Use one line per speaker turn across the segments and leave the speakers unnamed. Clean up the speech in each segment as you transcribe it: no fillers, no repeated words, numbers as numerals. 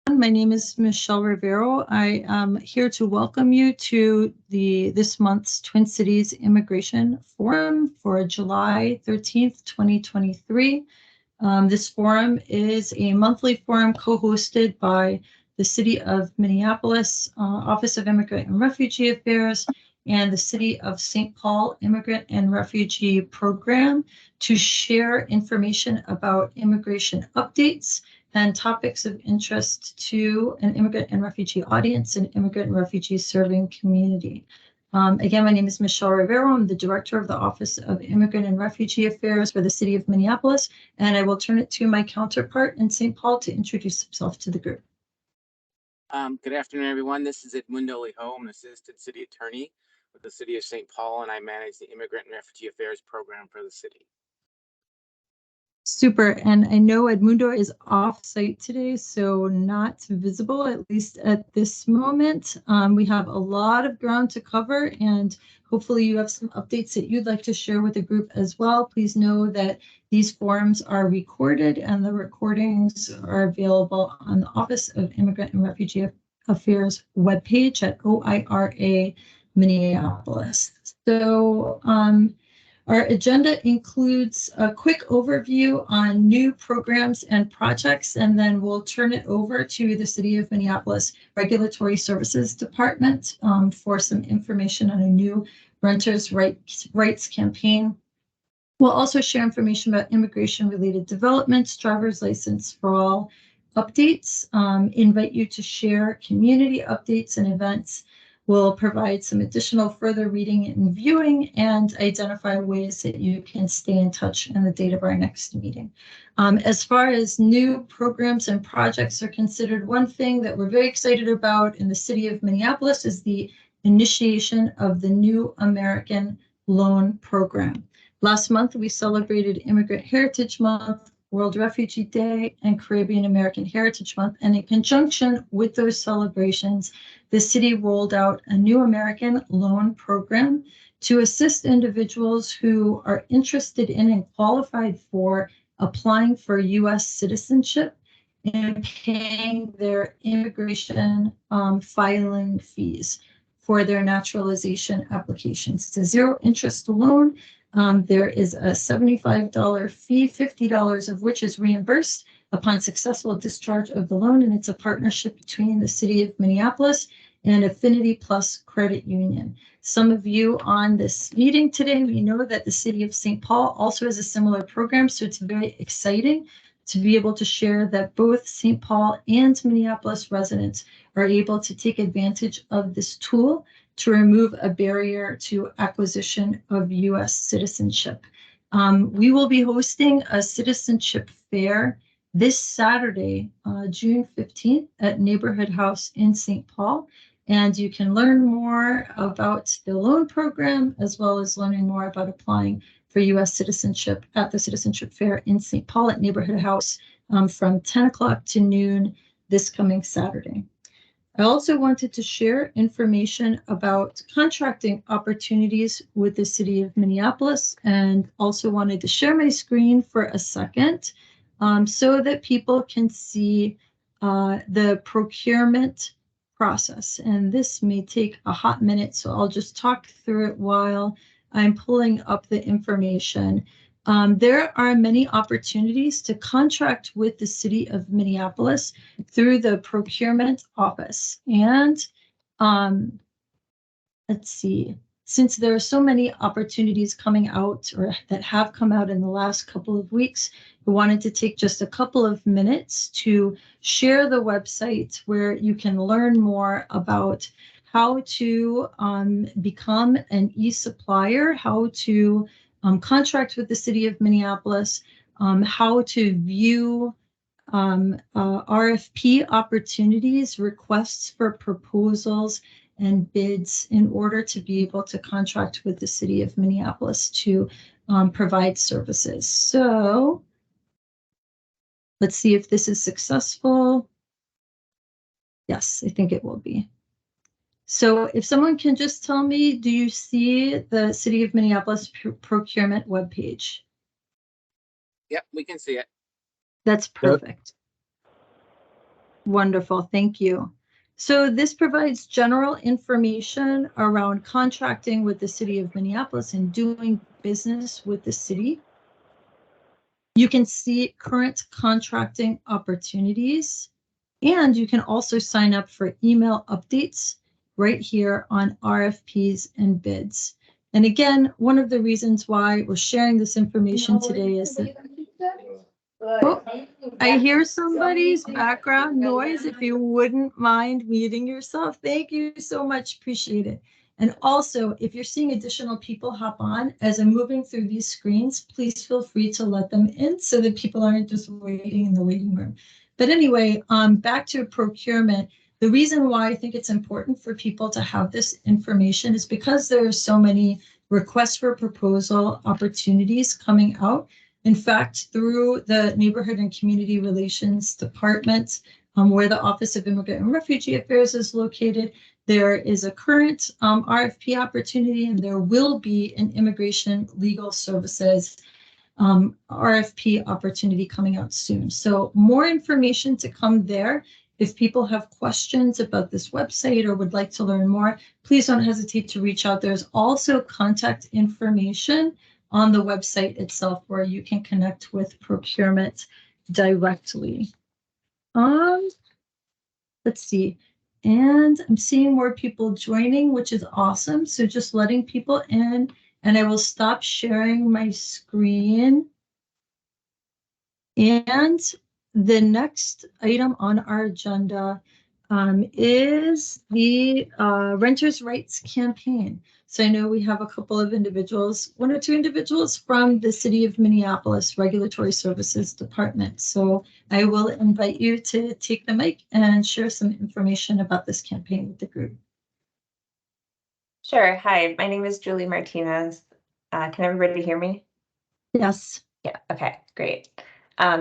My name is Michelle Rivero. I am here to welcome you to this month's Twin Cities Immigration Forum for July 13th, 2023. This forum is a monthly forum co-hosted by the City of Minneapolis, Office of Immigrant and Refugee Affairs, and the City of St. Paul Immigrant and Refugee Program to share information about immigration updates and topics of interest to an immigrant and refugee audience and immigrant and refugee serving community. Again, my name is Michelle Rivero. I'm the Director of the Office of Immigrant and Refugee Affairs for the City of Minneapolis, and I will turn it to my counterpart in St. Paul to introduce himself to the group.
Good afternoon, everyone. This is Edmundo Lijo. I'm an Assistant City Attorney with the City of St. Paul, and I manage the Immigrant and Refugee Affairs Program for the city.
Super, and I know Edmundo is off-site today, so not visible, at least at this moment. We have a lot of ground to cover, and hopefully you have some updates that you'd like to share with the group as well. Please know that these forums are recorded, and the recordings are available on the Office of Immigrant and Refugee Affairs webpage at OIRA Minneapolis. So, our agenda includes a quick overview on new programs and projects, and then we'll turn it over to the City of Minneapolis Regulatory Services Department for some information on a new renters' rights campaign. We'll also share information about immigration-related developments, driver's license for all updates, invite you to share community updates and events. We'll provide some additional further reading and viewing and identify ways that you can stay in touch in the date of our next meeting. As far as new programs and projects are considered, one thing that we're very excited about in the City of Minneapolis is the initiation of the New American Loan Program. Last month, we celebrated Immigrant Heritage Month, World Refugee Day, and Caribbean American Heritage Month. And in conjunction with those celebrations, the city rolled out a New American Loan Program to assist individuals who are interested in and qualified for applying for U.S. citizenship and paying their immigration filing fees for their naturalization applications. It's a zero interest loan. There is a $75 fee, $50 of which is reimbursed upon successful discharge of the loan, and it's a partnership between the City of Minneapolis and Affinity Plus Credit Union. Some of you on this meeting today, we know that the City of St. Paul also has a similar program, so it's very exciting to be able to share that both St. Paul and Minneapolis residents are able to take advantage of this tool to remove a barrier to acquisition of U.S. citizenship. We will be hosting a citizenship fair this Saturday, June 15th at Neighborhood House in St. Paul. And you can learn more about the loan program, as well as learning more about applying for U.S. citizenship at the Citizenship Fair in St. Paul at Neighborhood House from 10 o'clock to noon this coming Saturday. I also wanted to share information about contracting opportunities with the City of Minneapolis, and also wanted to share my screen for a second so that people can see the procurement process. And this may take a hot minute, so I'll just talk through it while I'm pulling up the information. There are many opportunities to contract with the City of Minneapolis through the procurement office. And let's see, since there are so many opportunities coming out or that have come out in the last couple of weeks, we wanted to take just a couple of minutes to share the website where you can learn more about how to become an e-supplier, how to contract with the City of Minneapolis, how to view RFP opportunities, requests for proposals, and bids in order to be able to contract with the City of Minneapolis to provide services. So let's see if this is successful. Yes, I think it will be. So if someone can just tell me, do you see the City of Minneapolis procurement webpage?
Yep, we can see it.
That's perfect. Wonderful, thank you. So this provides general information around contracting with the city of Minneapolis and doing business with the city. You can see current contracting opportunities, and you can also sign up for email updates right here on RFPs and bids. And again, one of the reasons why we're sharing this information today is that Oh, I hear somebody's background noise. If you wouldn't mind muting yourself, thank you so much. Appreciate it. And also, if you're seeing additional people hop on as I'm moving through these screens, please feel free to let them in so that people aren't just waiting in the waiting room. But anyway, back to procurement. The reason why I think it's important for people to have this information is because there are so many requests for proposal opportunities coming out. In fact, through the Neighborhood and Community Relations Department, where the Office of Immigrant and Refugee Affairs is located, there is a current RFP opportunity, and there will be an Immigration Legal Services RFP opportunity coming out soon. So more information to come there. If people have questions about this website or would like to learn more, please don't hesitate to reach out. There's also contact information on the website itself where you can connect with procurement directly. Let's see. And I'm seeing more people joining, which is awesome. So just letting people in, and I will stop sharing my screen. And the next item on our agenda is the Renters' Rights Campaign. So I know we have a couple of individuals, one or two individuals from the City of Minneapolis Regulatory Services Department. So I will invite you to take the mic and share some information about this campaign with the group.
Sure. Hi, my name is Julie Martinez. Can everybody hear me?
Yes.
Yeah, okay, great.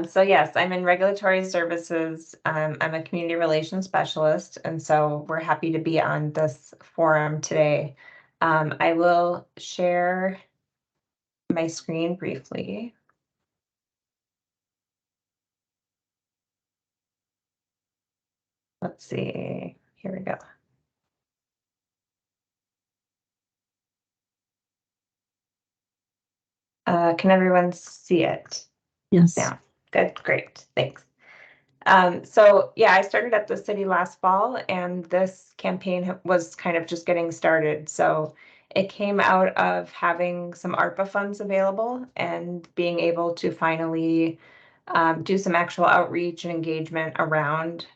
So yes, I'm in regulatory services. I'm a community relations specialist, and so we're happy to be on this forum today. I will share my screen briefly. Let's see, here we go. Can everyone see it?
Yes.
Yeah, good, great, thanks. So yeah, I started at the city last fall, and this campaign was kind of just getting started. So it came out of having some ARPA funds available and being able to finally do some actual outreach and engagement around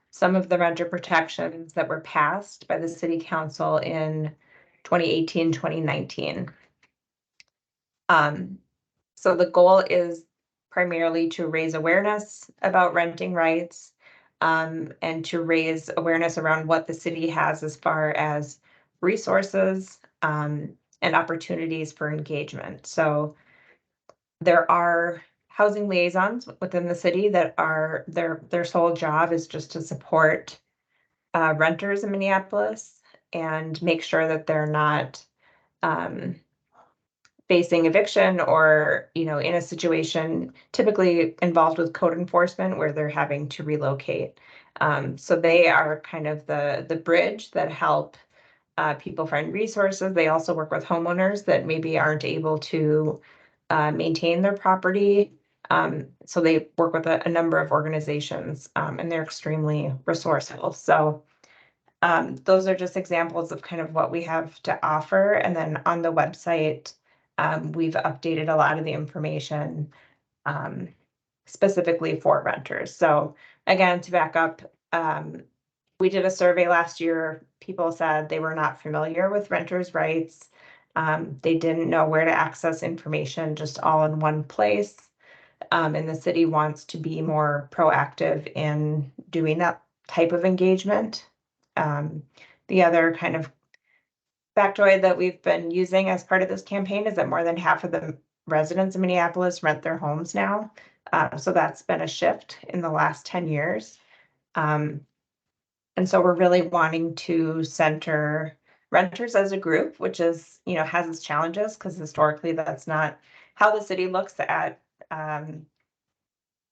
some of the renter protections that were passed by the city council in 2018, 2019. So the goal is primarily to raise awareness about renting rights, and to raise awareness around what the city has as far as resources and opportunities for engagement. So there are housing liaisons within the city that are their sole job is just to support renters in Minneapolis and make sure that they're not facing eviction or, in a situation typically involved with code enforcement where they're having to relocate. So they are kind of the bridge that help people find resources. They also work with homeowners that maybe aren't able to maintain their property. So they work with a number of organizations, and they're extremely resourceful. So those are just examples of kind of what we have to offer. And then on the website, we've updated a lot of the information specifically for renters. So again, to back up, we did a survey last year. People said they were not familiar with renters' rights. They didn't know where to access information just all in one place. And the city wants to be more proactive in doing that type of engagement. The other kind of factoid that we've been using as part of this campaign is that more than half of the residents in Minneapolis rent their homes now. So that's been a shift in the last 10 years. And so we're really wanting to center renters as a group, which is, has its challenges because historically that's not how the city looks at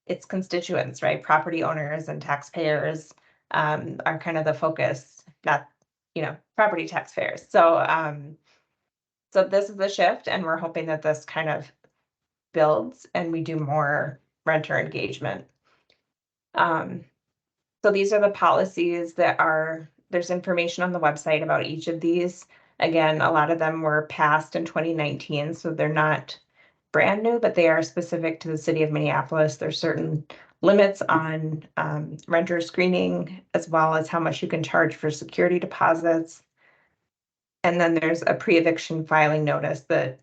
its constituents, right? Property owners and taxpayers are kind of the focus, not, property taxpayers. So this is a shift, and we're hoping that this kind of builds and we do more renter engagement. So these are the policies there's information on the website about each of these. Again, a lot of them were passed in 2019, so they're not brand new, but they are specific to the city of Minneapolis. There's certain limits on renter screening, as well as how much you can charge for security deposits. And then there's a pre-eviction filing notice that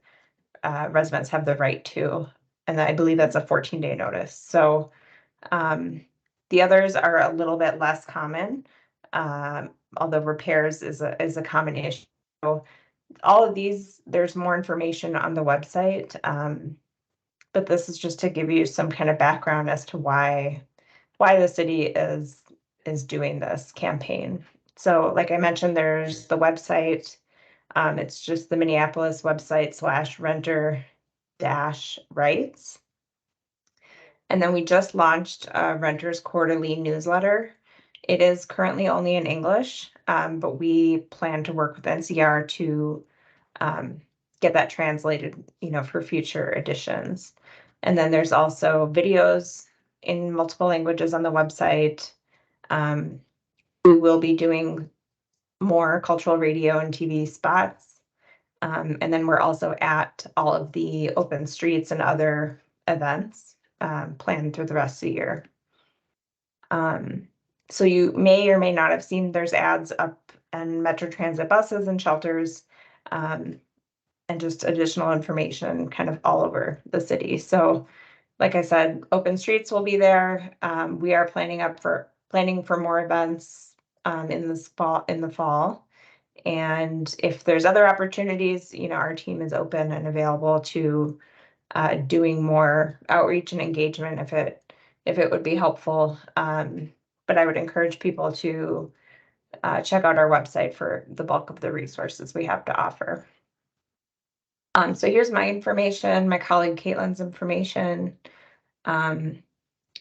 residents have the right to, and I believe that's a 14-day notice. So the others are a little bit less common, although repairs is a common issue. So all of these, there's more information on the website, but this is just to give you some kind of background as to why the city is doing this campaign. So like I mentioned, there's the website. It's just the Minneapolis website /renter-rights. And then we just launched a Renters Quarterly newsletter. It is currently only in English, but we plan to work with NCR to get that translated, for future editions. And then there's also videos in multiple languages on the website. We will be doing more cultural radio and TV spots. And then we're also at all of the open streets and other events planned through the rest of the year. So you may or may not have seen there's ads up and Metro Transit buses and shelters, and just additional information kind of all over the city. So like I said, open streets will be there. We are planning for more events in the fall. And if there's other opportunities, our team is open and available to doing more outreach and engagement if it would be helpful. But I would encourage people to check out our website for the bulk of the resources we have to offer. So here's my information, my colleague Caitlin's information.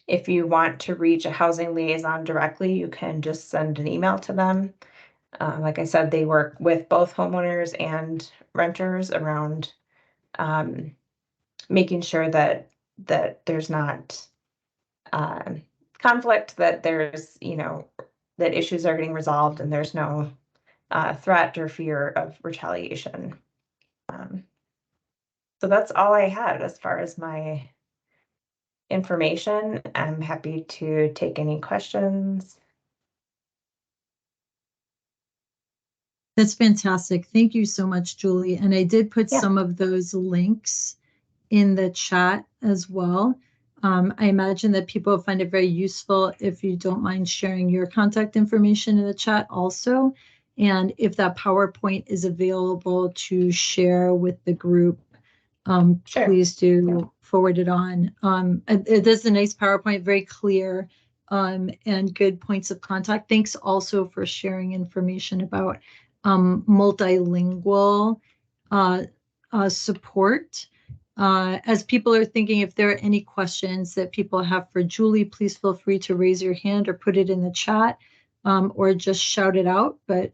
If you want to reach a housing liaison directly, you can just send an email to them. Like I said, they work with both homeowners and renters around making sure that there's not conflict, that there's, that issues are getting resolved and there's no threat or fear of retaliation. So that's all I had as far as my information. I'm happy to take any questions.
That's fantastic. Thank you so much, Julie. And I did put some of those links in the chat as well. I imagine that people find it very useful if you don't mind sharing your contact information in the chat also. And if that PowerPoint is available to share with the group, sure, please do forward it on. It is a nice PowerPoint, very clear, and good points of contact. Thanks also for sharing information about multilingual support. As people are thinking, if there are any questions that people have for Julie, please feel free to raise your hand or put it in the chat, or just shout it out. But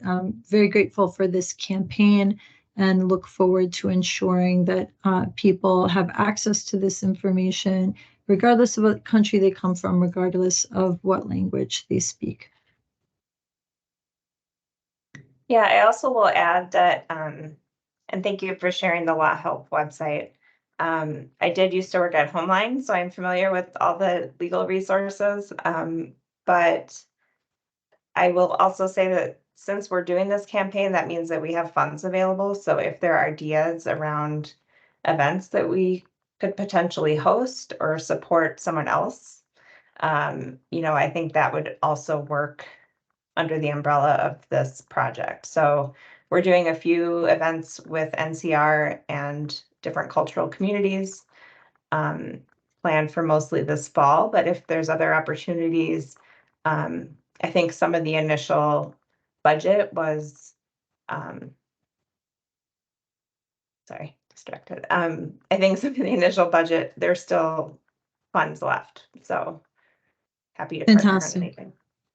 very grateful for this campaign and look forward to ensuring that people have access to this information, regardless of what country they come from, regardless of what language they speak.
Yeah, I also will add that, and thank you for sharing the Law Help website. I did used to work at Homeline, so I'm familiar with all the legal resources, but I will also say that since we're doing this campaign, that means that we have funds available. So if there are ideas around events that we could potentially host or support someone else, I think that would also work under the umbrella of this project. So we're doing a few events with NCR and different cultural communities planned for mostly this fall, but if there's other opportunities, I think some of the initial budget was, sorry, distracted. I think some of the initial budget, there's still funds left. So happy to partner on
Fantastic.
anything.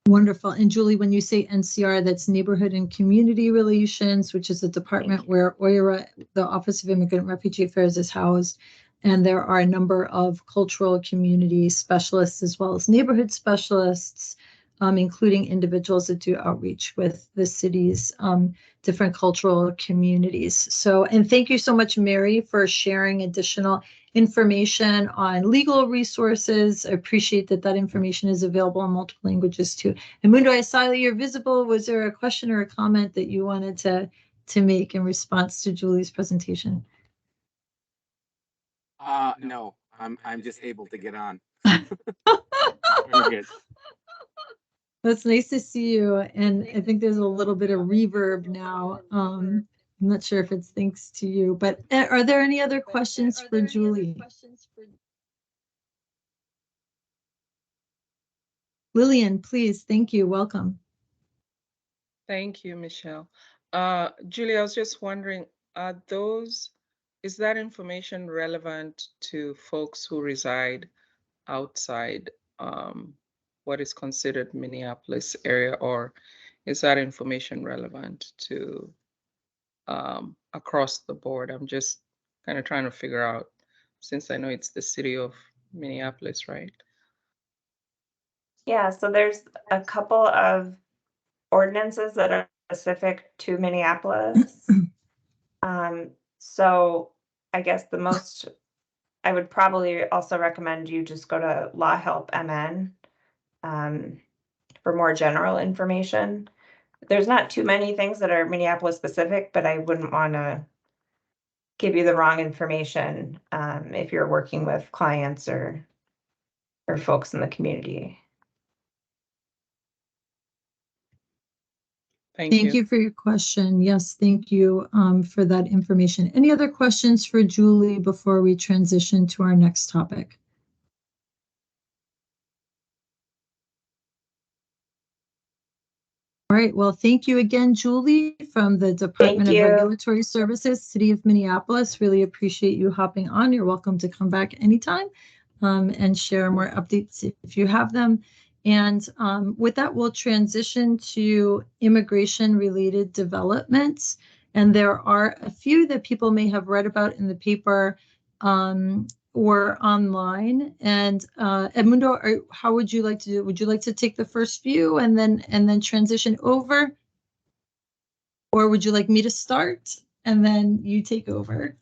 Wonderful. And Julie, when you say NCR, that's Neighborhood and Community Relations, which is a department where OIRA, the Office of Immigrant and Refugee Affairs, is housed. And there are a number of cultural community specialists as well as neighborhood specialists, including individuals that do outreach with the city's different cultural communities. So, and thank you so much, Mary, for sharing additional information on legal resources. I appreciate that that information is available in multiple languages too. And Mundo, I saw that you're visible. Was there a question or a comment that you wanted to make in response to Julie's presentation?
No, I'm just able to get on. We're good.
That's nice to see you. And I think there's a little bit of reverb now. I'm not sure if it's thanks to you, but are there any other questions for Julie? Lillian, please. Thank you. Welcome.
Thank you, Michelle. Julie, I was just wondering, is that information relevant to folks who reside outside what is considered Minneapolis area, or is that information relevant to across the board? I'm just kind of trying to figure out, since I know it's the city of Minneapolis, right?
Yeah, so there's a couple of ordinances that are specific to Minneapolis. So I guess I would probably also recommend you just go to Law Help MN for more general information. There's not too many things that are Minneapolis specific, but I wouldn't want to give you the wrong information if you're working with clients or folks in the community.
Thank you for your question. Yes, thank you for that information. Any other questions for Julie before we transition to our next topic? All right, well, thank you again, Julie, from the Department of Regulatory Services, City of Minneapolis. Really appreciate you hopping on. You're welcome to come back anytime and share more updates if you have them. And with that, we'll transition to immigration-related developments. And there are a few that people may have read about in the paper or online. And Edmundo, how would you like to do it? Would you like to take the first few and then transition over? Or would you like me to start and then you take over?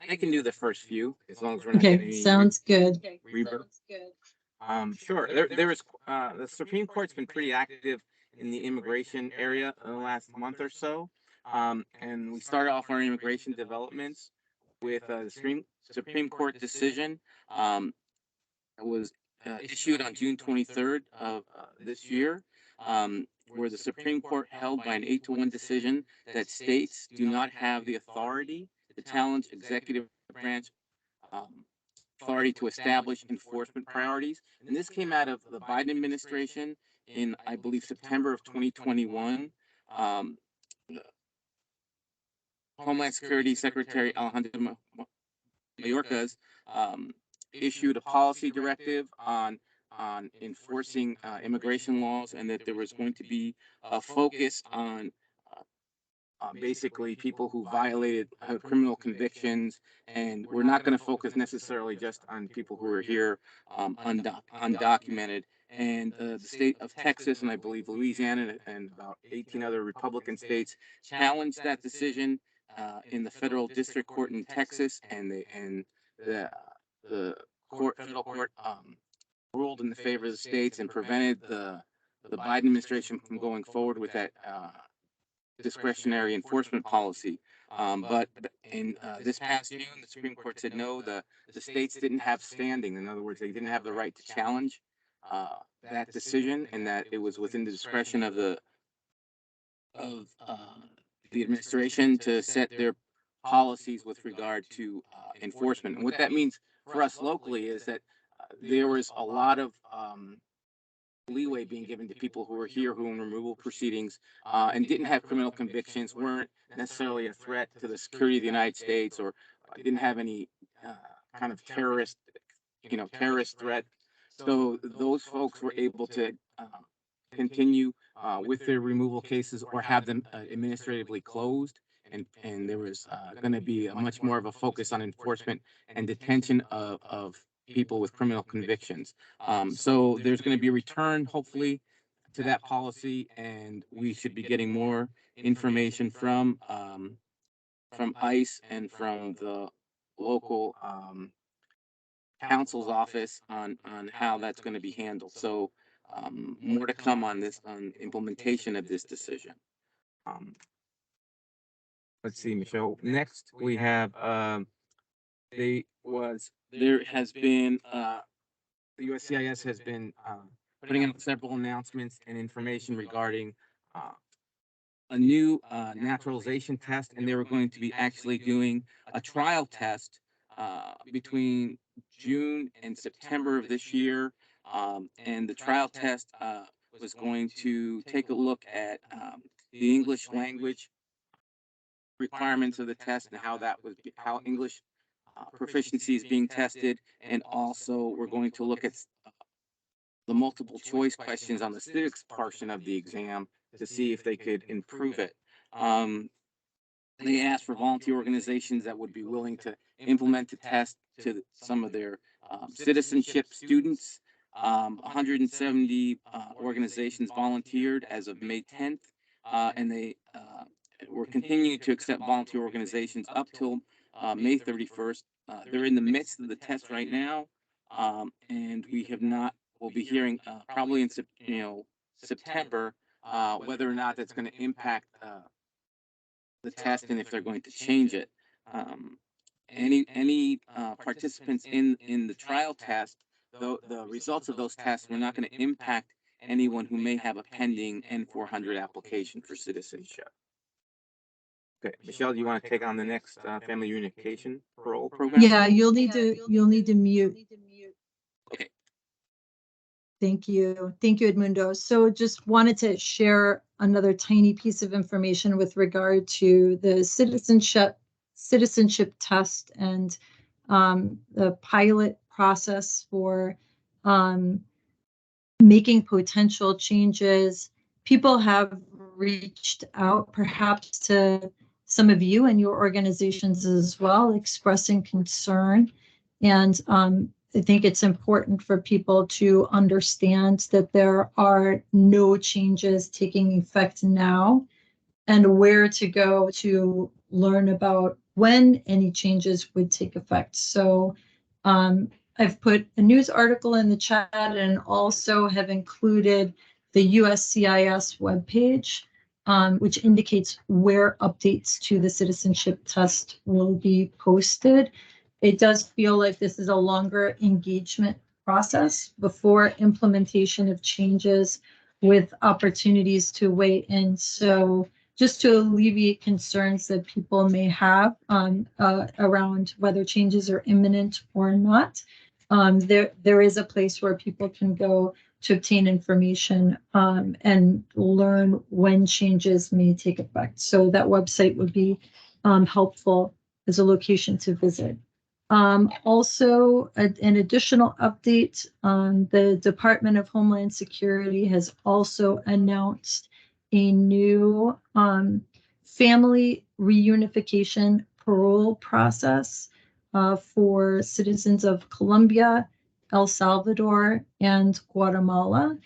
I can do the first few as long as we're not
Okay,
getting any
sounds good.
reverb. Sure. There is the Supreme Court's been pretty active in the immigration area in the last month or so. And we started off our immigration developments with the Supreme Court decision. It was issued on June 23rd of this year, where the Supreme Court held by an 8-1 decision that states do not have the authority to challenge executive branch authority to establish enforcement priorities. And this came out of the Biden administration in, I believe, September of 2021. Homeland Security Secretary Alejandro Mayorkas issued a policy directive on enforcing immigration laws, and that there was going to be a focus on basically people who violated criminal convictions, and we're not going to focus necessarily just on people who are here undocumented. And the state of Texas, and I believe Louisiana, and about 18 other Republican states challenged that decision in the federal district court in Texas, and the federal court ruled in the favor of the states and prevented the Biden administration from going forward with that discretionary enforcement policy. But in this past June, the Supreme Court said no, the states didn't have standing. In other words, they didn't have the right to challenge that decision, and that it was within the discretion of the administration to set their policies with regard to enforcement. And what that means for us locally is that there was a lot of leeway being given to people who were here, who were in removal proceedings and didn't have criminal convictions, weren't necessarily a threat to the security of the United States, or didn't have any kind of terrorist threat. So those folks were able to continue with their removal cases or have them administratively closed. And there was going to be a much more of a focus on enforcement and detention of people with criminal convictions. So there's going to be a return, hopefully, to that policy, and we should be getting more information from ICE and from the local council's office on how that's going to be handled. So more to come on this, on implementation of this decision. Let's see, Michelle. Next, we have there has been the USCIS has been putting out several announcements and information regarding a new naturalization test, and they were going to be actually doing a trial test between June and September of this year. And the trial test was going to take a look at the English language requirements of the test and how English proficiency is being tested. And also we're going to look at the multiple choice questions on the civics portion of the exam to see if they could improve it. They asked for volunteer organizations that would be willing to implement the test to some of their citizenship students. 170 organizations volunteered as of May 10th, and they were continuing to accept volunteer organizations up till May 31st. They're in the midst of the test right now, and we'll be hearing probably in September whether or not that's going to impact the test and if they're going to change it. Any participants in the trial test, the results of those tests were not going to impact anyone who may have a pending N-400 application for citizenship. Okay, Michelle, do you want to take on the next family unification parole program?
Yeah, you'll need to mute.
Okay.
Thank you, Edmundo. So just wanted to share another tiny piece of information with regard to the citizenship test and the pilot process for making potential changes. People have reached out perhaps to some of you and your organizations as well, expressing concern. And I think it's important for people to understand that there are no changes taking effect now and where to go to learn about when any changes would take effect. So I've put a news article in the chat and also have included the USCIS webpage, which indicates where updates to the citizenship test will be posted. It does feel like this is a longer engagement process before implementation of changes with opportunities to weigh in. So just to alleviate concerns that people may have around whether changes are imminent or not, there is a place where people can go to obtain information and learn when changes may take effect. So that website would be helpful as a location to visit. Also, an additional update, the Department of Homeland Security has also announced a new family reunification parole process for citizens of Colombia, El Salvador, and Guatemala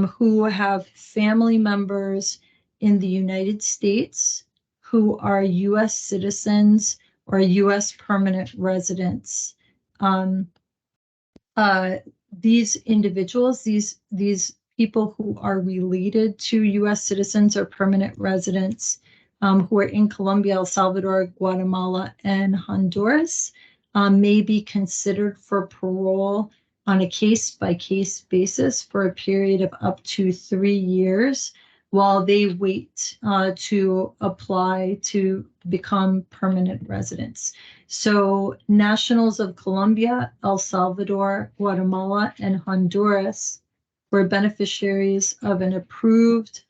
who have family members in the United States who are U.S. citizens or U.S. permanent residents. These individuals, these people who are related to U.S. citizens or permanent residents who are in Colombia, El Salvador, Guatemala, and Honduras may be considered for parole on a case-by-case basis for a period of up to 3 years while they wait to apply to become permanent residents. So nationals of Colombia, El Salvador, Guatemala, and Honduras were beneficiaries of an approved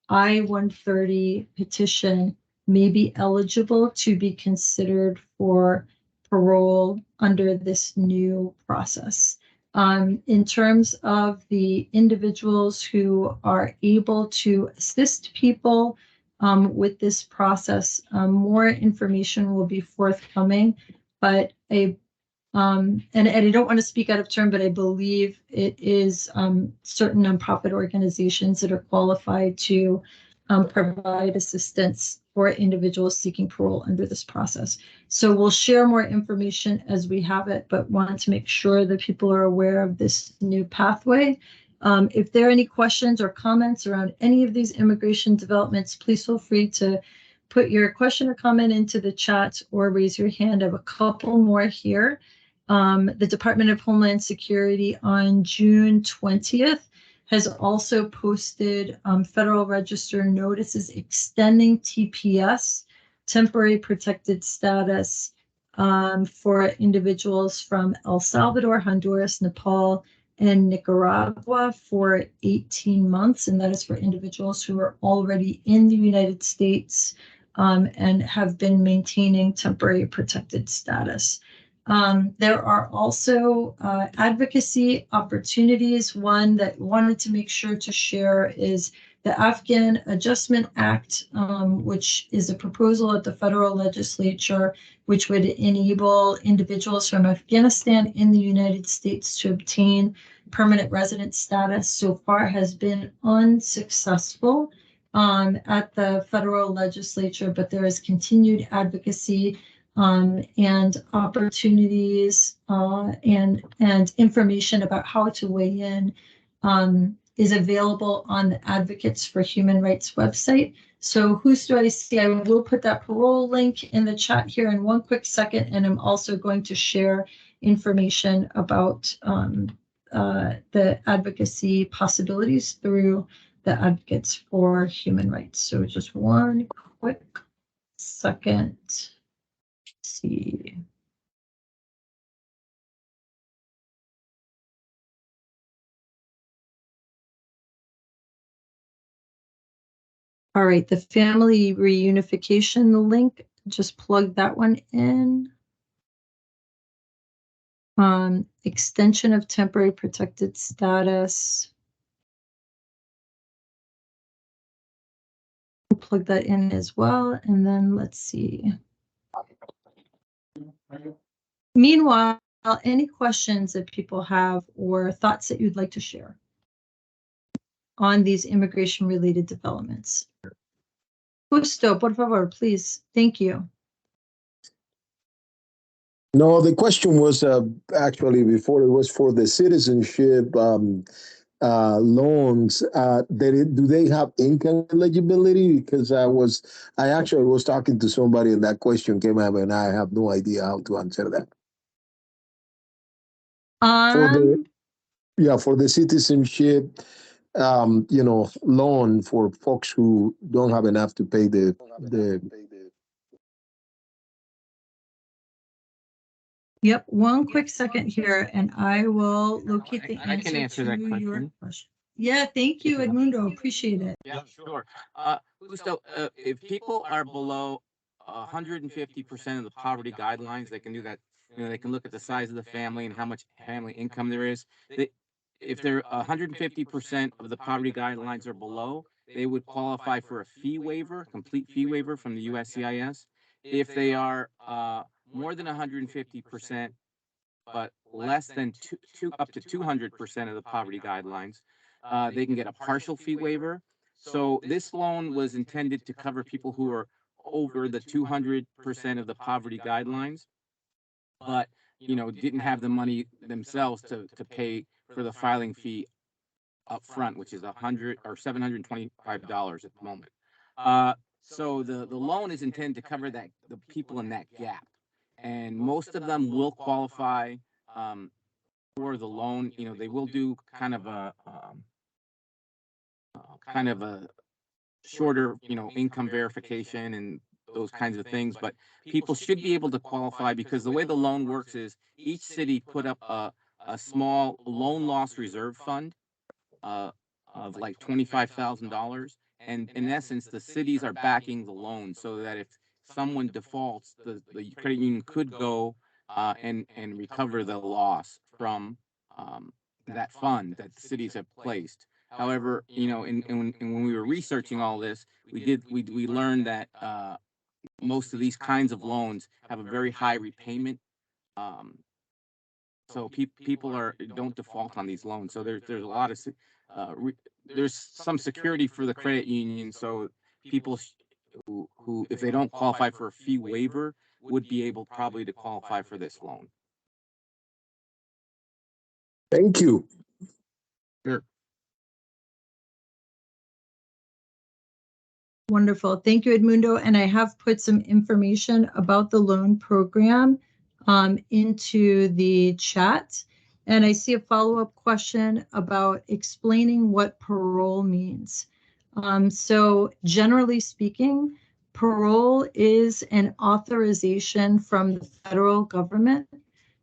I-130 petition may be eligible to be considered for parole under this new process. In terms of the individuals who are able to assist people with this process, more information will be forthcoming, but and I don't want to speak out of turn, but I believe it is certain nonprofit organizations that are qualified to provide assistance for individuals seeking parole under this process. So we'll share more information as we have it, but wanted to make sure that people are aware of this new pathway. If there are any questions or comments around any of these immigration developments, please feel free to put your question or comment into the chat or raise your hand. I have a couple more here. The Department of Homeland Security on June 20th has also posted Federal Register notices extending TPS, temporary protected status, for individuals from El Salvador, Honduras, Nepal, and Nicaragua for 18 months. And that is for individuals who are already in the United States and have been maintaining temporary protected status. There are also advocacy opportunities. One that wanted to make sure to share is the Afghan Adjustment Act, which is a proposal at the federal legislature, which would enable individuals from Afghanistan in the United States to obtain permanent resident status. So far has been unsuccessful at the federal legislature, but there is continued advocacy and opportunities and information about how to weigh in is available on the Advocates for Human Rights website. So whose do I see? I will put that parole link in the chat here in one quick second, and I'm also going to share information about the advocacy possibilities through the Advocates for Human Rights. So just one quick second. See. All right, the family reunification link, just plug that one in. Extension of temporary protected status. We'll plug that in as well, and then let's see. Meanwhile, any questions that people have or thoughts that you'd like to share on these immigration-related developments? Justo, por favor, please. Thank you.
No, the question was actually before, it was for the citizenship loans. Do they have income eligibility? Because I actually was talking to somebody and that question came up and I have no idea how to answer that. For the citizenship, loan for folks who don't have enough to pay the.
Yep, one quick second here, and I will locate the answer.
I can answer that
your
question.
Yeah, thank you, Edmundo. Appreciate it.
Yeah, sure. Justo, if people are below 150% of the poverty guidelines, they can do that. They can look at the size of the family and how much family income there is. If they're 150% of the poverty guidelines are below, they would qualify for a fee waiver, complete fee waiver from the USCIS. If they are more than 150%, but less than up to 200% of the poverty guidelines, they can get a partial fee waiver. So this loan was intended to cover people who are over the 200% of the poverty guidelines, but didn't have the money themselves to pay for the filing fee up front, which is $100 or $725 at the moment. So the loan is intended to cover the people in that gap, and most of them will qualify for the loan. They will do kind of a shorter, income verification and those kinds of things, but people should be able to qualify because the way the loan works is each city put up a small loan loss reserve fund of like $25,000, and in essence the cities are backing the loan so that if someone defaults, the credit union could go and recover the loss from that fund that the cities have placed. However, you know, and when we were researching all this, we learned that most of these kinds of loans have a very high repayment. So people don't default on these loans. So there's a lot of there's some security for the credit union. So people who if they don't qualify for a fee waiver would be able probably to qualify for this loan.
Thank you.
Sure.
Wonderful. Thank you, Edmundo. And I have put some information about the loan program into the chat. And I see a follow-up question about explaining what parole means. So generally speaking, parole is an authorization from the federal government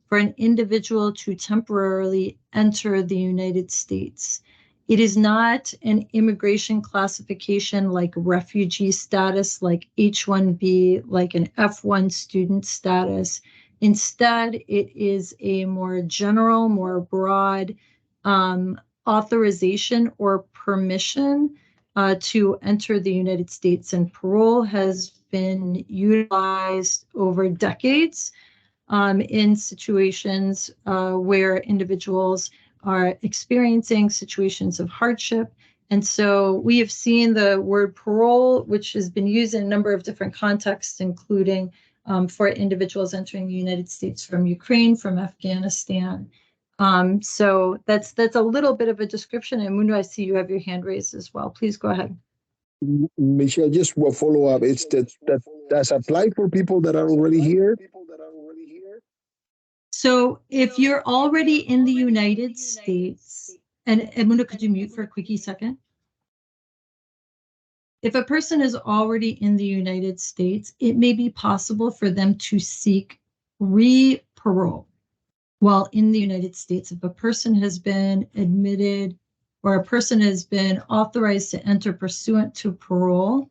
for an individual to temporarily enter the United States. It is not an immigration classification like refugee status, like H-1B, like an F-1 student status. Instead, it is a more general, more broad authorization or permission to enter the United States. And parole has been utilized over decades in situations where individuals are experiencing situations of hardship. And so we have seen the word parole, which has been used in a number of different contexts, including for individuals entering the United States from Ukraine, from Afghanistan. So that's a little bit of a description. And Mundo, I see you have your hand raised as well. Please go ahead.
Michelle, just a follow up. It's that's applied for people that are already here.
So if you're already in the United States, and Edmundo, could you mute for a quickie second? If a person is already in the United States, it may be possible for them to seek re-parole while in the United States. If a person has been admitted or a person has been authorized to enter pursuant to parole,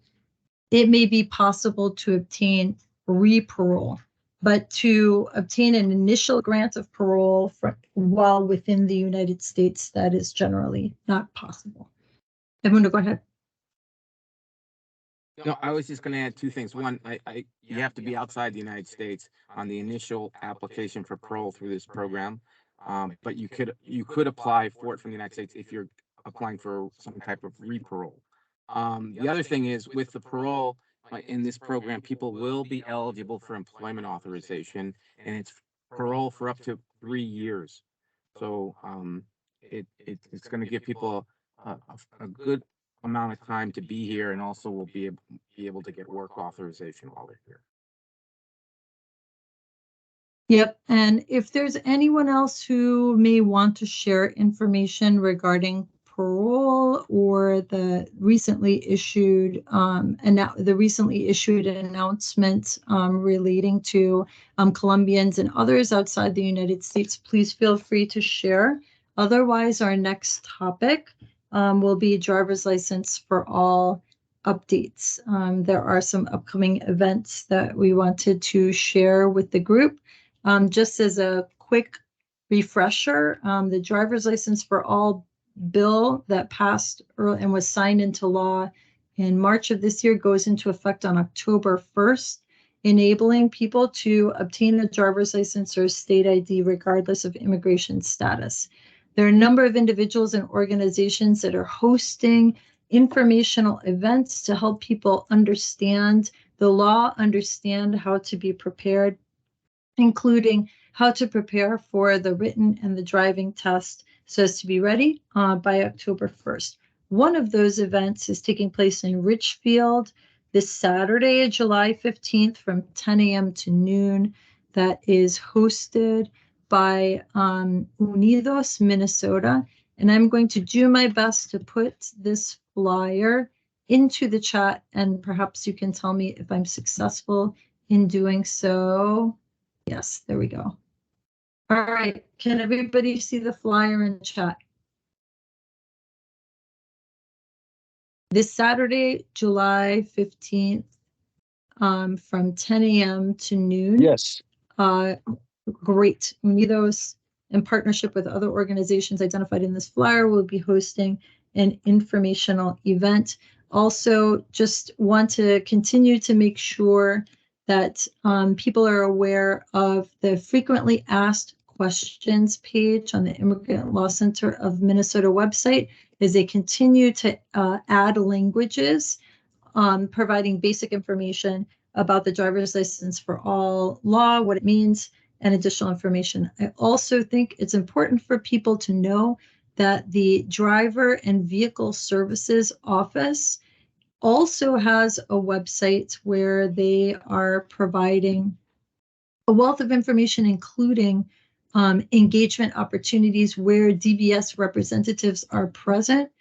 it may be possible to obtain re-parole. But to obtain an initial grant of parole while within the United States, that is generally not possible. Edmundo, go ahead.
No, I was just going to add two things. One, you have to be outside the United States on the initial application for parole through this program, but you could apply for it from the United States if you're applying for some type of re-parole. The other thing is with the parole in this program, people will be eligible for employment authorization, and it's parole for up to 3 years. So it's going to give people a good amount of time to be here, and also will be able to get work authorization while they're here.
Yep. And if there's anyone else who may want to share information regarding parole or the recently issued announcement relating to Colombians and others outside the United States, please feel free to share. Otherwise, our next topic will be driver's license for all updates. There are some upcoming events that we wanted to share with the group. Just as a quick refresher, the driver's license for all bill that passed and was signed into law in March of this year goes into effect on October 1st, enabling people to obtain a driver's license or state ID regardless of immigration status. There are a number of individuals and organizations that are hosting informational events to help people understand the law, understand how to be prepared, including how to prepare for the written and the driving test so as to be ready by October 1st. One of those events is taking place in Richfield this Saturday, July 15th from 10 a.m. to noon. That is hosted by Unidos Minnesota. And I'm going to do my best to put this flyer into the chat, and perhaps you can tell me if I'm successful in doing so. Yes, there we go. All right, can everybody see the flyer in the chat? This Saturday, July 15th, from 10 a.m. to noon.
Yes.
great. Unidos, in partnership with other organizations identified in this flyer, will be hosting an informational event. Also, just want to continue to make sure that people are aware of the frequently asked questions page on the Immigrant Law Center of Minnesota website as they continue to add languages, providing basic information about the driver's license for all law, what it means, and additional information. I also think it's important for people to know that the Driver and Vehicle Services Office also has a website where they are providing a wealth of information, including engagement opportunities where DVS representatives are present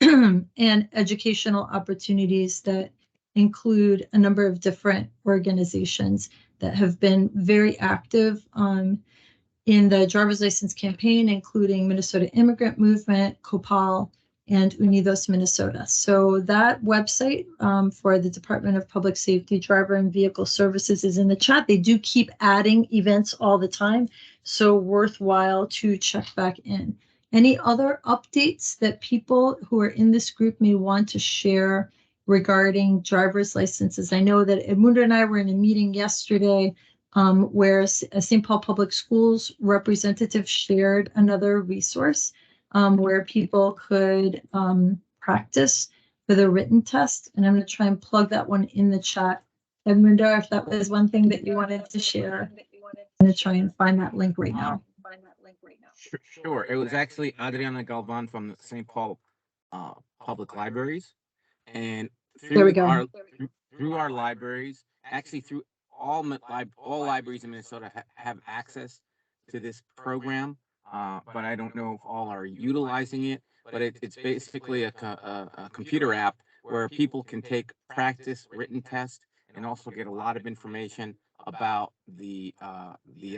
and educational opportunities that include a number of different organizations that have been very active in the driver's license campaign, including Minnesota Immigrant Movement, COPAL, and Unidos Minnesota. So that website for the Department of Public Safety, Driver and Vehicle Services is in the chat. They do keep adding events all the time, so worthwhile to check back in. Any other updates that people who are in this group may want to share regarding driver's licenses? I know that Edmundo and I were in a meeting yesterday where a St. Paul Public Schools representative shared another resource where people could practice for the written test. And I'm going to try and plug that one in the chat. Edmundo, if that was one thing that you wanted to share, I'm going to try and find that link right now.
Sure. It was actually Adriana Galvan from the St. Paul Public Libraries. And
There we go.
Through our libraries, actually through all libraries in Minnesota have access to this program, but I don't know if all are utilizing it. But it's basically a computer app where people can take practice written test and also get a lot of information about the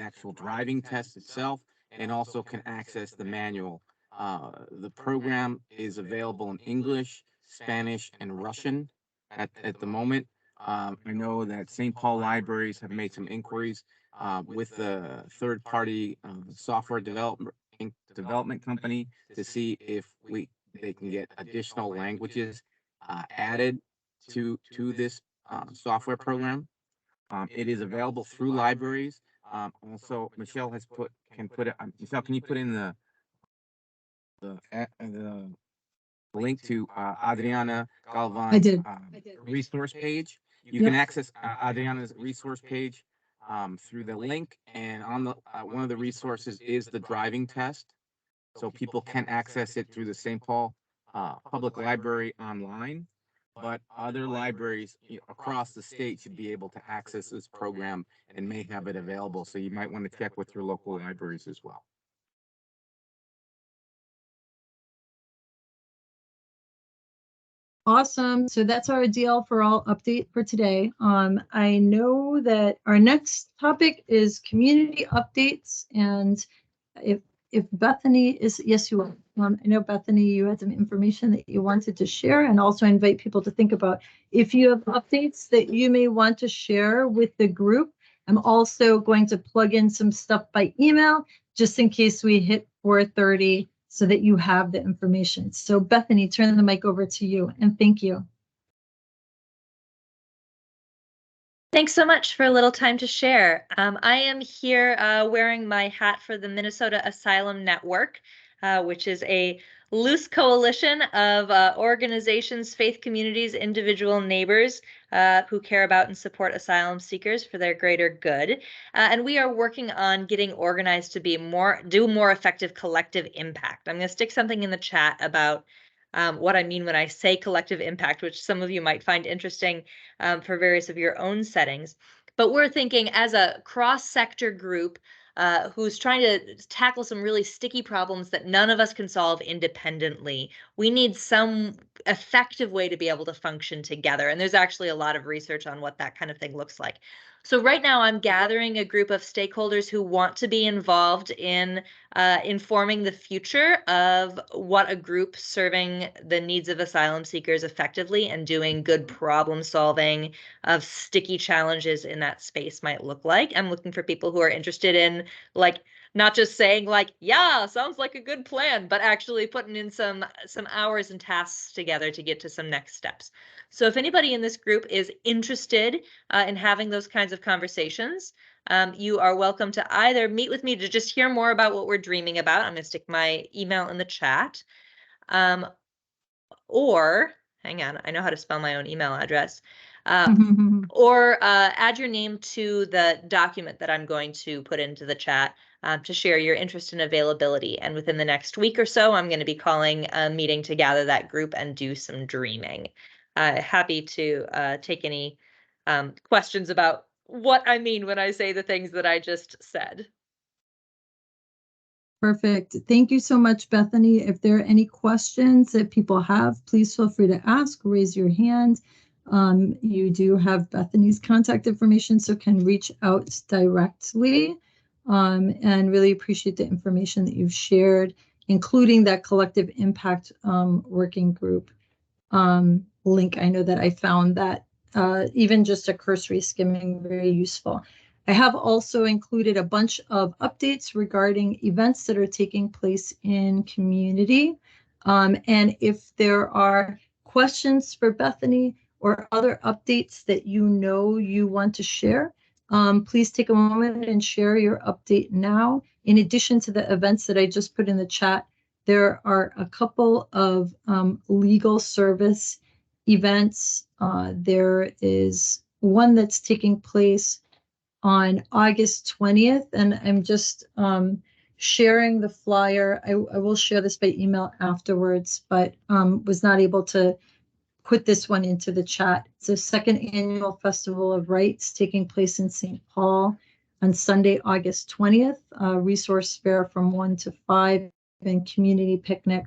actual driving test itself, and also can access the manual. The program is available in English, Spanish, and Russian at the moment. I know that St. Paul Libraries have made some inquiries with the third-party software development company to see if they can get additional languages added to this software program. It is available through libraries. Also, Michelle can put it. Michelle, can you put in the link to Adriana Galvan's resource page? You can access Adriana's resource page through the link, and on the one of the resources is the driving test, so people can access it through the St. Paul Public Library online. But other libraries across the state should be able to access this program and may have it available. So you might want to check with your local libraries as well.
Awesome. So that's our DL for all update for today. I know that our next topic is community updates, and if Bethany is, yes, you are. I know, Bethany, you had some information that you wanted to share, and also invite people to think about if you have updates that you may want to share with the group. I'm also going to plug in some stuff by email just in case we hit 4:30 so that you have the information. So Bethany, turn the mic over to you, and thank you.
Thanks so much for a little time to share. I am here wearing my hat for the Minnesota Asylum Network, which is a loose coalition of organizations, faith communities, individual neighbors who care about and support asylum seekers for their greater good. And we are working on getting organized to do more effective collective impact. I'm going to stick something in the chat about what I mean when I say collective impact, which some of you might find interesting for various of your own settings. But we're thinking as a cross-sector group who's trying to tackle some really sticky problems that none of us can solve independently. We need some effective way to be able to function together. And there's actually a lot of research on what that kind of thing looks like. So right now I'm gathering a group of stakeholders who want to be involved in informing the future of what a group serving the needs of asylum seekers effectively and doing good problem solving of sticky challenges in that space might look like. I'm looking for people who are interested in like not just saying like, yeah, sounds like a good plan, but actually putting in some hours and tasks together to get to some next steps. So if anybody in this group is interested in having those kinds of conversations, you are welcome to either meet with me to just hear more about what we're dreaming about. I'm going to stick my email in the chat. Or, hang on, I know how to spell my own email address. Or add your name to the document that I'm going to put into the chat to share your interest and availability. And within the next week or so, I'm going to be calling a meeting to gather that group and do some dreaming. Happy to take any questions about what I mean when I say the things that I just said.
Perfect. Thank you so much, Bethany. If there are any questions that people have, please feel free to ask, raise your hand. You do have Bethany's contact information, so can reach out directly. And really appreciate the information that you've shared, including that collective impact working group link. I know that I found that even just a cursory skimming very useful. I have also included a bunch of updates regarding events that are taking place in community. And if there are questions for Bethany or other updates that you know you want to share, please take a moment and share your update now. In addition to the events that I just put in the chat, there are a couple of legal service events. There is one that's taking place on August 20th, and I'm just sharing the flyer. I will share this by email afterwards, but was not able to put this one into the chat. It's a second annual Festival of Rights taking place in St. Paul on Sunday, August 20th, resource fair from 1 to 5, and community picnic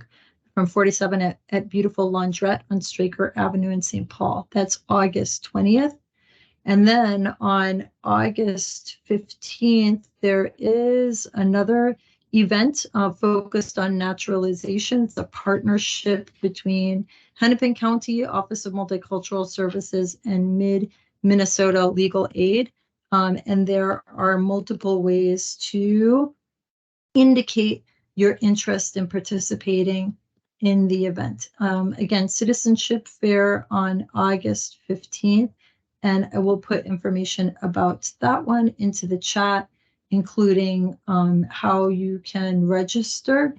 from 47 at Beautiful Laundrette on Straker Avenue in St. Paul. That's August 20th. And then on August 15th, there is another event focused on naturalization. It's a partnership between Hennepin County Office of Multicultural Services and Mid-Minnesota Legal Aid. And there are multiple ways to indicate your interest in participating in the event. Again, Citizenship Fair on August 15th. And I will put information about that one into the chat, including how you can register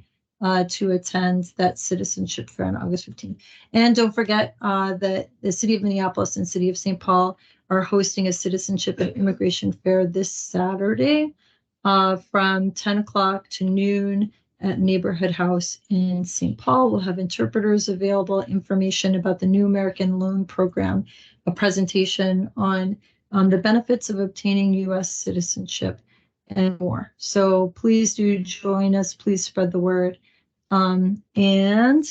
to attend that Citizenship Fair on August 15th. And don't forget that the City of Minneapolis and City of St. Paul are hosting a Citizenship and Immigration Fair this Saturday from 10 o'clock to noon at Neighborhood House in St. Paul. We'll have interpreters available, information about the New American Loan Program, a presentation on the benefits of obtaining U.S. citizenship, and more. So please do join us. Please spread the word. And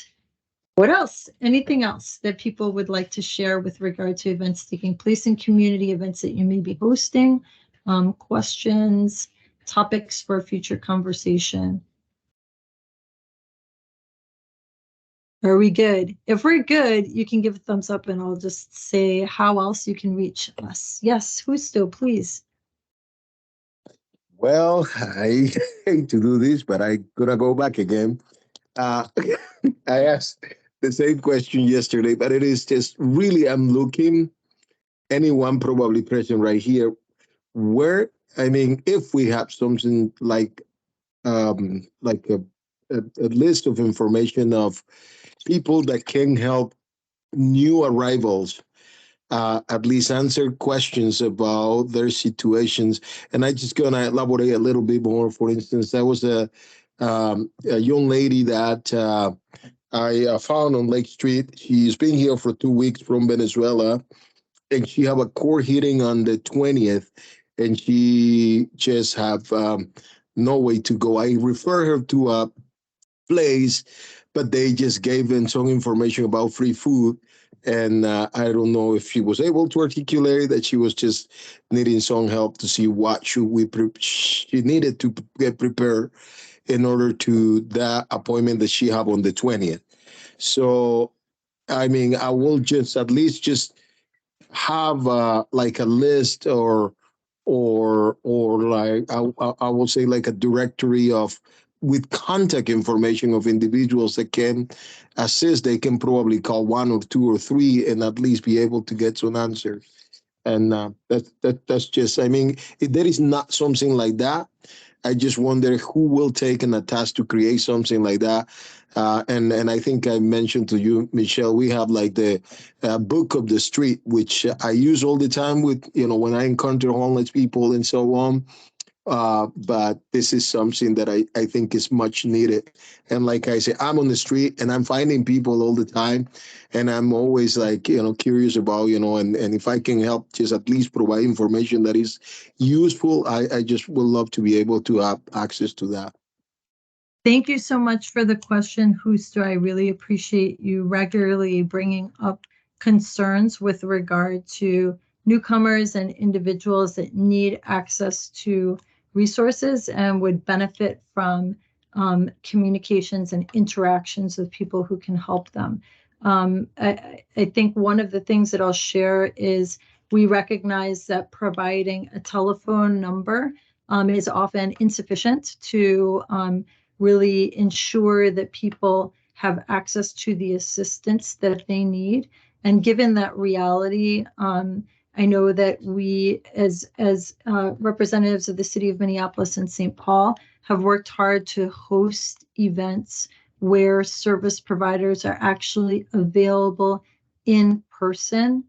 what else? Anything else that people would like to share with regard to events taking place in community, events that you may be hosting, questions, topics for future conversation? Are we good? If we're good, you can give a thumbs up and I'll just say how else you can reach us. Yes, Justo, please.
Well, I hate to do this, but I'm gonna go back again. I asked the same question yesterday, but it is just really, I'm looking, anyone probably present right here, where, I mean, if we have something like a list of information of people that can help new arrivals at least answer questions about their situations. And I just gonna elaborate a little bit more. For instance, there was a young lady that I found on Lake Street. She's been here for 2 weeks from Venezuela, and she have a court hearing on the 20th, and she just have no way to go. I refer her to place, but they just gave them some information about free food. And I don't know if she was able to articulate that she was just needing some help to see what should we she needed to get prepared in order to that appointment that she have on the 20th. So, I mean, I will just at least just have like a list or like I will say like a directory of with contact information of individuals that can assist. They can probably call one or two or three and at least be able to get some answers. And that's just, I mean, if there is not something like that, I just wonder who will take an task to create something like that. And I think I mentioned to you, Michelle, we have like the book of the street, which I use all the time with, you know, when I encounter homeless people and so on. But this is something that I think is much needed. And like I say, I'm on the street and I'm finding people all the time. And I'm always like, you know, curious about, you know, and if I can help just at least provide information that is useful, I just would love to be able to have access to that.
Thank you so much for the question, Justo. I really appreciate you regularly bringing up concerns with regard to newcomers and individuals that need access to resources and would benefit from communications and interactions with people who can help them. I think one of the things that I'll share is we recognize that providing a telephone number is often insufficient to really ensure that people have access to the assistance that they need. And given that reality, I know that we, as representatives of the city of Minneapolis and St. Paul, have worked hard to host events where service providers are actually available in person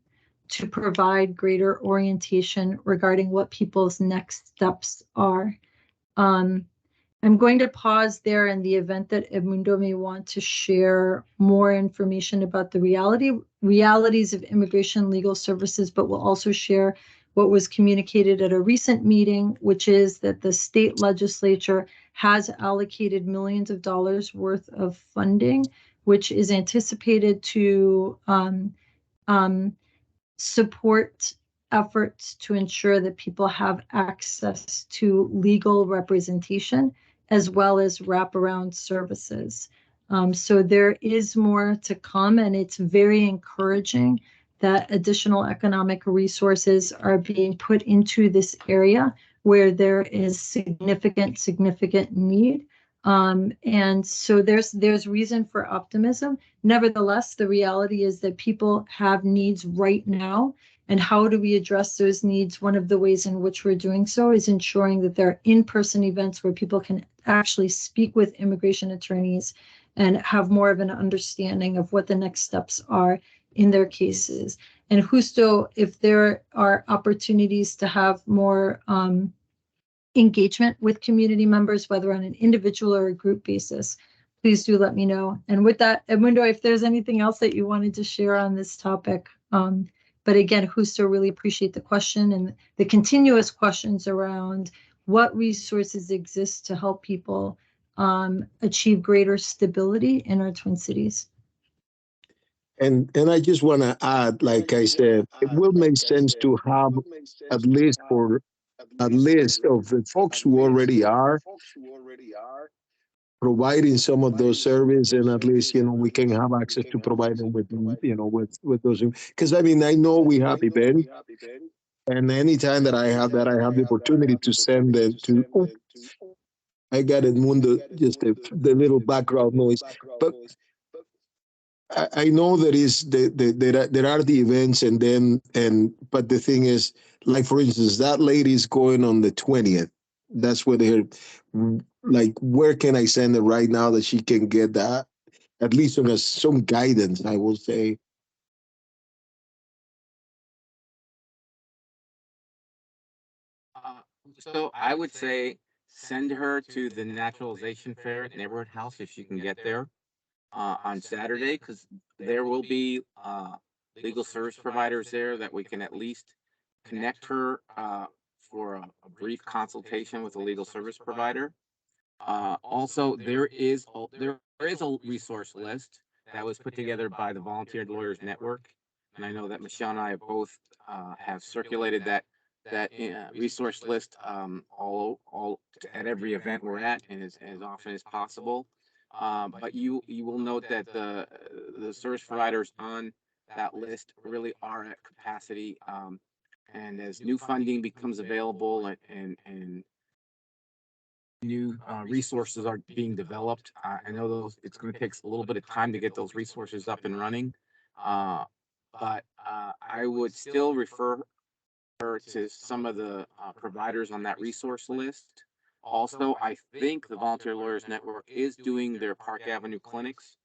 to provide greater orientation regarding what people's next steps are. I'm going to pause there in the event that Edmundo may want to share more information about the realities of immigration legal services, but we'll also share what was communicated at a recent meeting, which is that the state legislature has allocated millions of dollars worth of funding, which is anticipated to support efforts to ensure that people have access to legal representation as well as wraparound services. So there is more to come, and it's very encouraging that additional economic resources are being put into this area where there is significant need. And so there's reason for optimism. Nevertheless, the reality is that people have needs right now. And how do we address those needs? One of the ways in which we're doing so is ensuring that there are in-person events where people can actually speak with immigration attorneys and have more of an understanding of what the next steps are in their cases. And Justo, if there are opportunities to have more engagement with community members, whether on an individual or a group basis, please do let me know. And with that, Edmundo, if there's anything else that you wanted to share on this topic, but again, Justo, really appreciate the question and the continuous questions around what resources exist to help people achieve greater stability in our Twin Cities.
And I just want to add, like I said, it will make sense to have at least for a list of the folks who already are providing some of those services, and at least, you know, we can have access to provide them with, you know, with those. Because I mean, I know we have events, and anytime that I have that, I have the opportunity to send them to. Oh, I got Edmundo, just the little background noise, but I know there is there are the events, and then but the thing is, like for instance, that lady is going on the 20th. That's where they're like, where can I send her right now that she can get that at least some guidance? I will say.
So I would say send her to the Naturalization Fair at Neighborhood House if she can get there on Saturday, because there will be legal service providers there that we can at least connect her for a brief consultation with a legal service provider. Also, there there is a resource list that was put together by the Volunteer Lawyers Network. And I know that Michelle and I have both have circulated that resource list all at every event we're at, and as often as possible. But you will note that the service providers on that list really are at capacity. And as new funding becomes available and new resources are being developed, I know it's going to take a little bit of time to get those resources up and running. But I would still refer her to some of the providers on that resource list. Also, I think the Volunteer Lawyers Network is doing their Park Avenue clinics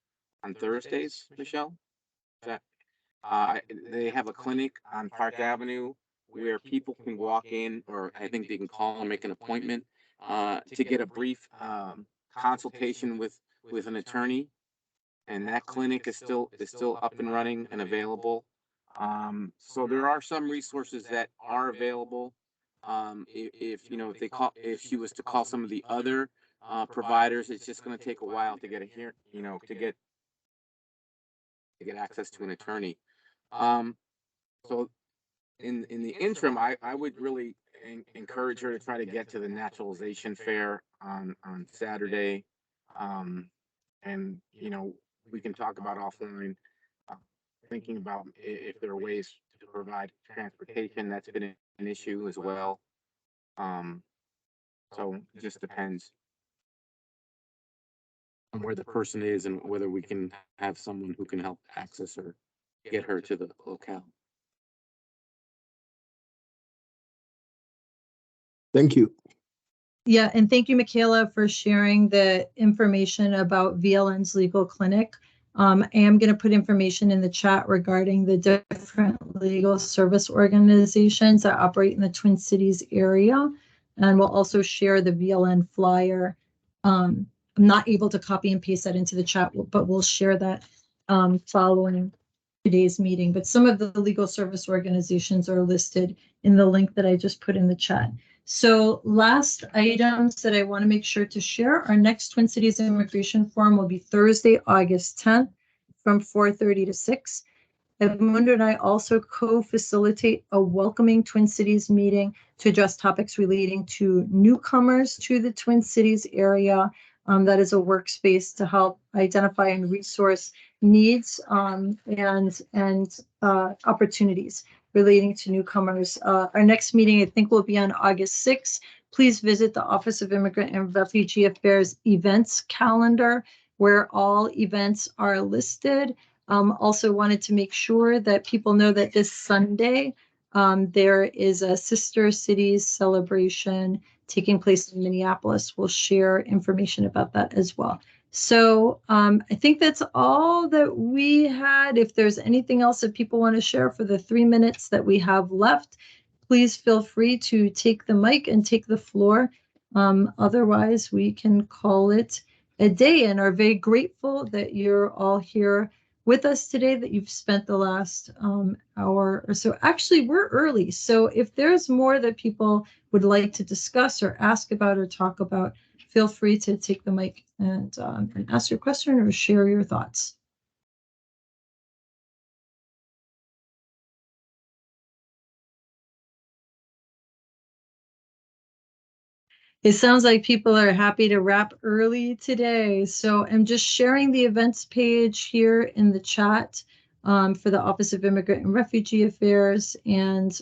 on Thursdays, Michelle. They have a clinic on Park Avenue where people can walk in, or I think they can call and make an appointment to get a brief consultation with an attorney. And that clinic is still up and running and available. So there are some resources that are available. If she was to call some of the other providers, it's just going to take a while to get to get access to an attorney. So in the interim, I would really encourage her to try to get to the naturalization fair on Saturday. And we can talk about offline, thinking about if there are ways to provide transportation. That's been an issue as well. So it just depends on where the person is and whether we can have someone who can help access her, get her to the locale.
Thank you.
Yeah, and thank you, Michaela, for sharing the information about VLN's legal clinic. I am going to put information in the chat regarding the different legal service organizations that operate in the Twin Cities area. And we'll also share the VLN flyer. I'm not able to copy and paste that into the chat, but we'll share that following today's meeting. But some of the legal service organizations are listed in the link that I just put in the chat. So last items that I want to make sure to share, our next Twin Cities Immigration Forum will be Thursday, August 10th from 4:30 to 6. Edmundo and I also co-facilitate a Welcoming Twin Cities meeting to address topics relating to newcomers to the Twin Cities area. That is a workspace to help identify and resource needs and opportunities relating to newcomers. Our next meeting, I think, will be on August 6th. Please visit the Office of Immigrant and Refugee Affairs events calendar, where all events are listed. Also wanted to make sure that people know that this Sunday, there is a Sister Cities celebration taking place in Minneapolis. We'll share information about that as well. So I think that's all that we had. If there's anything else that people want to share for the 3 minutes that we have left, please feel free to take the mic and take the floor. Otherwise, we can call it a day, and are very grateful that you're all here with us today, that you've spent the last hour or so. Actually, we're early, so if there's more that people would like to discuss or ask about or talk about, feel free to take the mic and ask your question or share your thoughts. It sounds like people are happy to wrap early today. So I'm just sharing the events page here in the chat for the Office of Immigrant and Refugee Affairs, and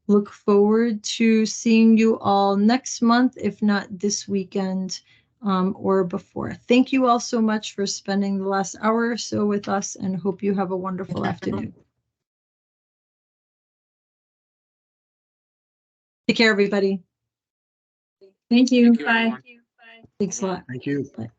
look forward to seeing you all next month, if not this weekend or before. Thank you all so much for spending the last hour or so with us, and hope you have a wonderful afternoon. Take care, everybody. Thank you.
Thank you,
Bye.
everyone.
Thanks a lot.
Thank you.
Bye.